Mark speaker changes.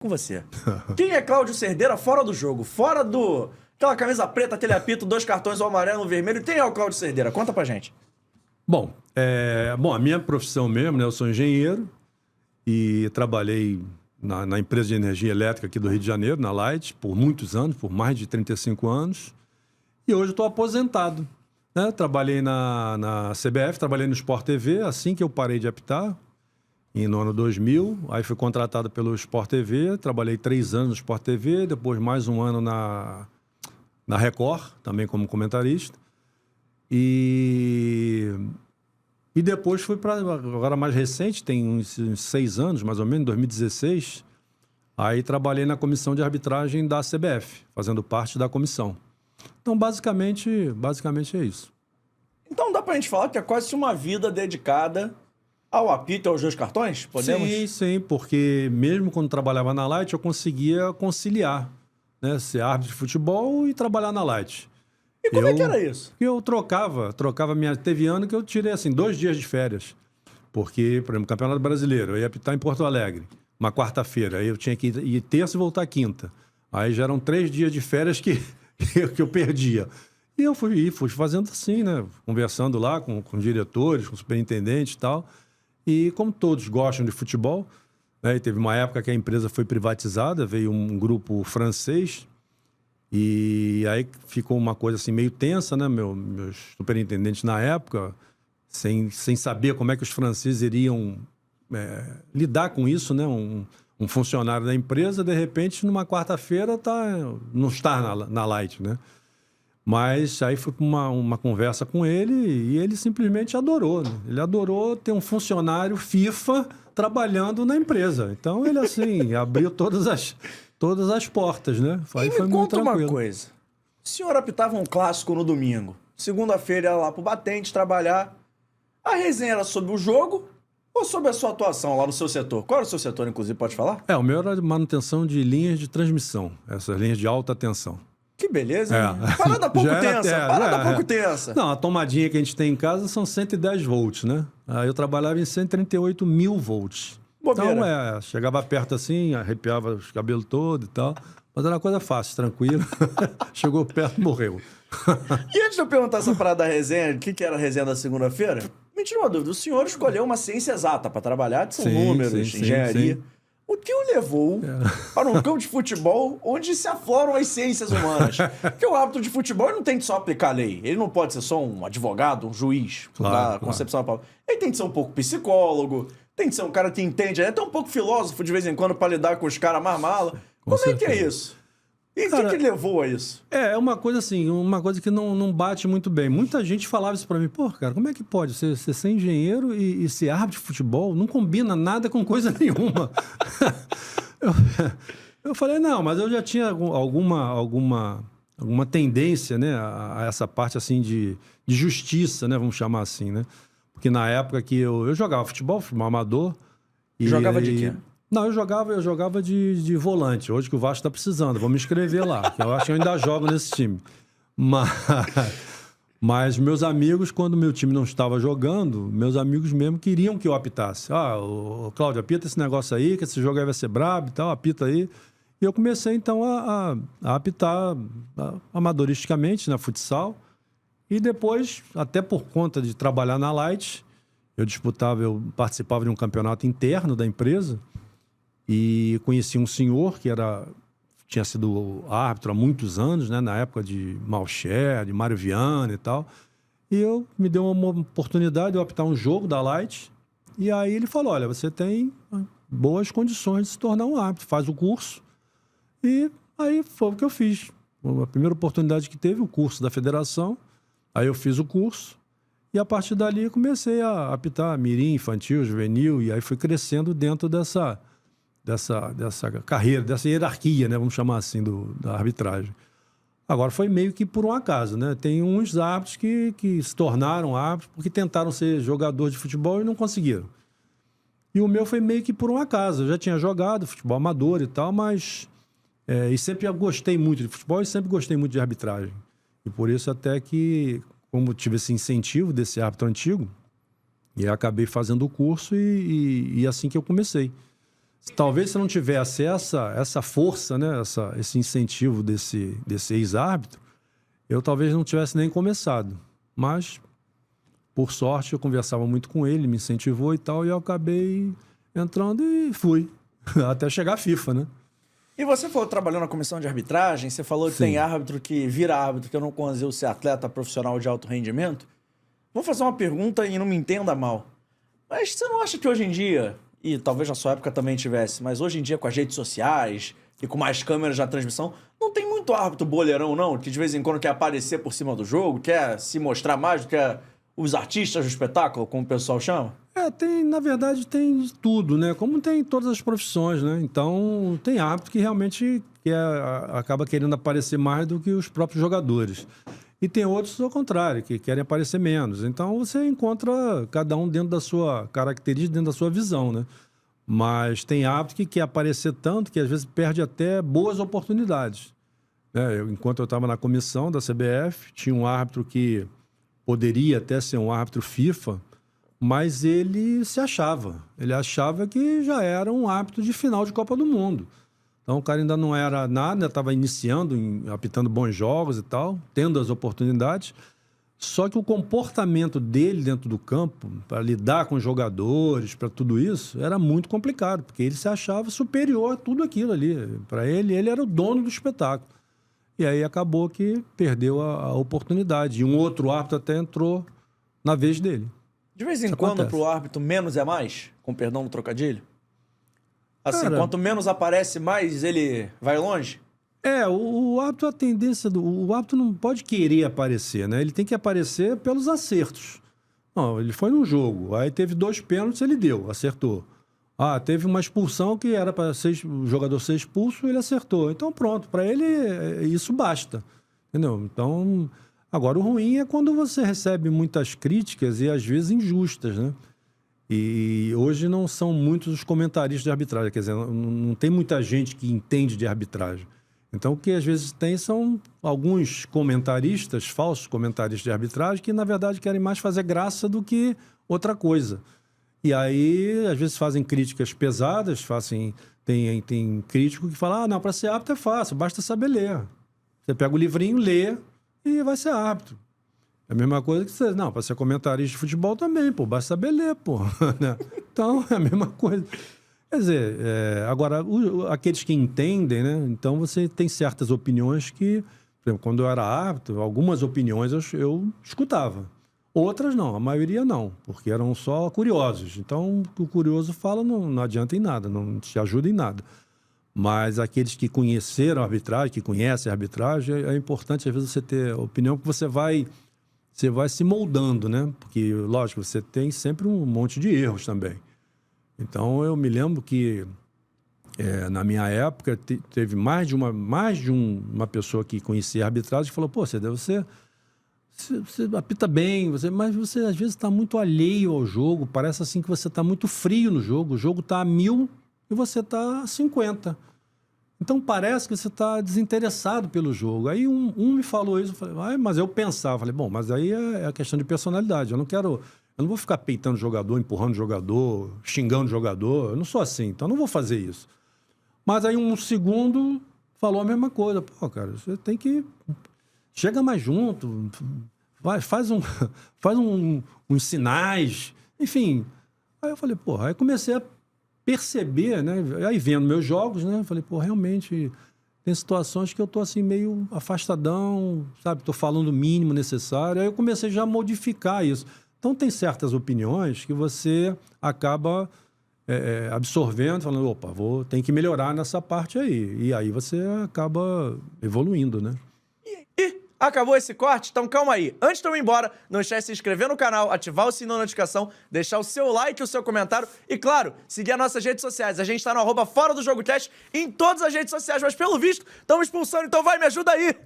Speaker 1: com você. Quem é Cláudio Cerdeira fora do jogo? Fora do... aquela camisa preta, aquele apito, 2 cartões, o amarelo, o vermelho. Quem é o Cláudio Cerdeira? Conta pra gente.
Speaker 2: Bom, a minha profissão mesmo, né? Eu sou engenheiro e trabalhei na empresa de energia elétrica aqui do Rio de Janeiro, na Light, por muitos anos, por mais de 35 anos. E hoje estou aposentado, né? Trabalhei na CBF, trabalhei no Sport TV, assim que eu parei de apitar, no ano 2000. Aí fui contratado pelo Sport TV, trabalhei 3 anos no Sport TV, depois mais um ano na Record, também como comentarista. E depois fui para, agora mais recente, tem uns 6 anos, mais ou menos, 2016, aí trabalhei na comissão de arbitragem da CBF, fazendo parte da comissão. Então, basicamente é isso.
Speaker 1: Então dá pra gente falar que é quase uma vida dedicada ao apito e aos 2 cartões? Podemos?
Speaker 2: Sim, porque mesmo quando trabalhava na Light, eu conseguia conciliar, né? Ser árbitro de futebol e trabalhar na Light.
Speaker 1: E como é que era isso?
Speaker 2: Eu trocava minha... Teve ano que eu tirei, assim, 2 dias de férias. Porque, por exemplo, Campeonato Brasileiro, eu ia apitar em Porto Alegre, uma quarta-feira. Aí eu tinha que ir terça e voltar quinta. Aí já eram 3 dias de férias que eu perdia. E eu fui fazendo assim, né? Conversando lá com diretores, com superintendentes e tal. E como todos gostam de futebol, né? E teve uma época que a empresa foi privatizada, veio um grupo francês. E aí ficou uma coisa assim meio tensa, né? Meus superintendentes na época, sem saber como é que os franceses iriam lidar com isso, né? Um funcionário da empresa, de repente, numa quarta-feira, não está na Light, né? Mas aí fui para uma conversa com ele e ele simplesmente adorou, né? Ele adorou ter um funcionário FIFA trabalhando na empresa. Então, ele, assim, abriu todas as portas, né?
Speaker 1: Aí
Speaker 2: foi
Speaker 1: me
Speaker 2: muito
Speaker 1: conta uma
Speaker 2: tranquilo.
Speaker 1: coisa. O senhor apitava um clássico no domingo. Segunda-feira ia lá pro batente trabalhar. A resenha era sobre o jogo ou sobre a sua atuação lá no seu setor? Qual era o seu setor, inclusive, pode falar?
Speaker 2: O meu era de manutenção de linhas de transmissão, essas linhas de alta tensão.
Speaker 1: Que beleza, hein? Parada pouco pouco tensa.
Speaker 2: Não, a tomadinha que a gente tem em casa são 110 volts, né? Aí eu trabalhava em 138 mil volts.
Speaker 1: Bobeira.
Speaker 2: Então, chegava perto assim, arrepiava os cabelos todos e tal. Mas era uma coisa fácil, tranquilo. Chegou perto, morreu.
Speaker 1: E antes de eu perguntar essa parada da resenha, o que era a resenha da segunda-feira, me tira uma dúvida. O senhor escolheu uma ciência exata para trabalhar, que são números, engenharia. Sim. O que o levou para um campo de futebol onde se afloram as ciências humanas? Porque o árbitro de futebol não tem que só aplicar a lei. Ele não pode ser só um advogado, um juiz, da concepção da palavra. Ele tem que ser um pouco psicólogo, tem que ser um cara que entende, até um pouco filósofo de vez em quando para lidar com os caras mais mala. Como é que é isso? E o que levou a isso?
Speaker 2: É uma coisa assim, uma coisa que não bate muito bem. Muita gente falava isso pra mim, pô, cara, como é que pode você ser engenheiro e ser árbitro de futebol? Não combina nada com coisa nenhuma. Eu falei, não, mas eu já tinha alguma tendência, né, a essa parte assim de justiça, né, vamos chamar assim, né? Porque na época que eu jogava futebol amador.
Speaker 1: Jogava de quê?
Speaker 2: Não, eu jogava de volante. Hoje que o Vasco está precisando, vou me inscrever lá. Que eu acho que eu ainda jogo nesse time. Mas meus amigos, quando meu time não estava jogando, meus amigos mesmo queriam que eu apitasse. O Cláudio, apita esse negócio aí, que esse jogo aí vai ser brabo e tal, apita aí. E eu comecei, então, a apitar amadoristicamente na futsal. E depois, até por conta de trabalhar na Light, eu participava de um campeonato interno da empresa. E conheci um senhor que tinha sido árbitro há muitos anos, né? Na época de Malcher, de Mário Viana e tal. E me deu uma oportunidade de eu apitar um jogo da Light. E aí ele falou, olha, você tem boas condições de se tornar um árbitro. Faz o curso. E aí foi o que eu fiz. A primeira oportunidade que teve, o curso da federação. Aí eu fiz o curso. E a partir dali comecei a apitar mirim, infantil, juvenil. E aí fui crescendo dentro dessa carreira, dessa hierarquia, né? Vamos chamar assim, da arbitragem. Agora, foi meio que por um acaso, né? Tem uns árbitros que se tornaram árbitros porque tentaram ser jogador de futebol e não conseguiram. E o meu foi meio que por um acaso. Eu já tinha jogado futebol amador e tal, mas... e sempre gostei muito de futebol e sempre gostei muito de arbitragem. E por isso até que, como tive esse incentivo desse árbitro antigo, e acabei fazendo o curso e assim que eu comecei. talvez se não tivesse essa força, né? Esse incentivo desse ex-árbitro, eu talvez não tivesse nem começado. Mas, por sorte, eu conversava muito com ele, me incentivou e tal, e eu acabei entrando e fui. Até chegar a FIFA, né?
Speaker 1: E você falou que trabalhou na comissão de arbitragem, você falou que tem árbitro que vira árbitro, que eu não conseguiu ser atleta profissional de alto rendimento. Vou fazer uma pergunta e não me entenda mal. Mas você não acha que hoje em dia, e talvez na sua época também tivesse, mas hoje em dia com as redes sociais e com mais câmeras na transmissão, não tem muito árbitro boleirão não, que de vez em quando quer aparecer por cima do jogo, quer se mostrar mais do que os artistas do espetáculo, como o pessoal chama?
Speaker 2: Na verdade, tem tudo, né? Como tem em todas as profissões, né? Então, tem árbitro que realmente acaba querendo aparecer mais do que os próprios jogadores. E tem outros, ao contrário, que querem aparecer menos. Então, você encontra cada um dentro da sua característica, dentro da sua visão, né? Mas tem árbitro que quer aparecer tanto que, às vezes, perde até boas oportunidades. Enquanto eu estava na comissão da CBF, tinha um árbitro que poderia até ser um árbitro FIFA, mas ele se achava. Ele achava que já era um árbitro de final de Copa do Mundo. Então, o cara ainda não era nada, estava iniciando, apitando bons jogos e tal, tendo as oportunidades. Só que o comportamento dele dentro do campo, para lidar com os jogadores, para tudo isso, era muito complicado, porque ele se achava superior a tudo aquilo ali. Para ele era o dono do espetáculo. E aí acabou que perdeu a oportunidade. E um outro árbitro até entrou na vez dele.
Speaker 1: De vez em quando, para o árbitro, menos é mais? Com perdão do trocadilho? Assim, cara, quanto menos aparece, mais ele vai longe?
Speaker 2: O árbitro, a tendência o árbitro não pode querer aparecer, né? Ele tem que aparecer pelos acertos. Não, ele foi num jogo, aí teve 2 pênaltis, ele deu, acertou. Teve uma expulsão que era para o jogador ser expulso, ele acertou. Então, pronto, para ele isso basta. Entendeu? Então, agora o ruim é quando você recebe muitas críticas e às vezes injustas, né? E hoje não são muitos os comentaristas de arbitragem, quer dizer, não tem muita gente que entende de arbitragem. Então, o que às vezes tem são alguns comentaristas, falsos comentaristas de arbitragem, que na verdade querem mais fazer graça do que outra coisa. E aí, às vezes, fazem críticas pesadas, tem crítico que fala, não, para ser árbitro é fácil, basta saber ler. Você pega o livrinho, lê e vai ser árbitro. É a mesma coisa que você... Não, para ser comentarista de futebol também, basta saber ler, Então, é a mesma coisa. Quer dizer, agora, aqueles que entendem, né? Então, você tem certas opiniões que... Por exemplo, quando eu era árbitro, algumas opiniões eu escutava. Outras não, a maioria não, porque eram só curiosos. Então, o curioso fala não adianta em nada, não te ajuda em nada. Mas aqueles que conheceram a arbitragem, que conhecem a arbitragem, é importante, às vezes, você ter a opinião que você vai se moldando, né? Porque, lógico, você tem sempre um monte de erros também. Então, eu me lembro que, na minha época, teve mais de uma pessoa que conhecia a arbitragem que falou, você apita bem, mas você às vezes está muito alheio ao jogo, parece assim que você está muito frio no jogo, o jogo está a 1000 e você está a 50. Então parece que você está desinteressado pelo jogo. Aí um me falou isso, eu falei, mas eu pensava, bom, mas aí é a questão de personalidade, eu não vou ficar peitando o jogador, empurrando o jogador, xingando o jogador, eu não sou assim, então eu não vou fazer isso. Mas aí um segundo falou a mesma coisa, cara, você tem que... Chega mais junto, faz uns sinais, enfim. Aí eu falei, aí comecei a perceber, né? Aí vendo meus jogos, né? Falei, realmente tem situações que eu tô assim meio afastadão, sabe? Tô falando o mínimo necessário. Aí eu comecei já a modificar isso. Então tem certas opiniões que você acaba absorvendo, falando, tem que melhorar nessa parte aí. E aí você acaba evoluindo, né?
Speaker 1: Acabou esse corte? Então calma aí. Antes de eu ir embora, não esquece de se inscrever no canal, ativar o sininho da notificação, deixar o seu like e o seu comentário e, claro, seguir as nossas redes sociais. A gente tá no @ForaDoJogoCast em todas as redes sociais, mas pelo visto, estamos expulsando, então vai, me ajuda aí!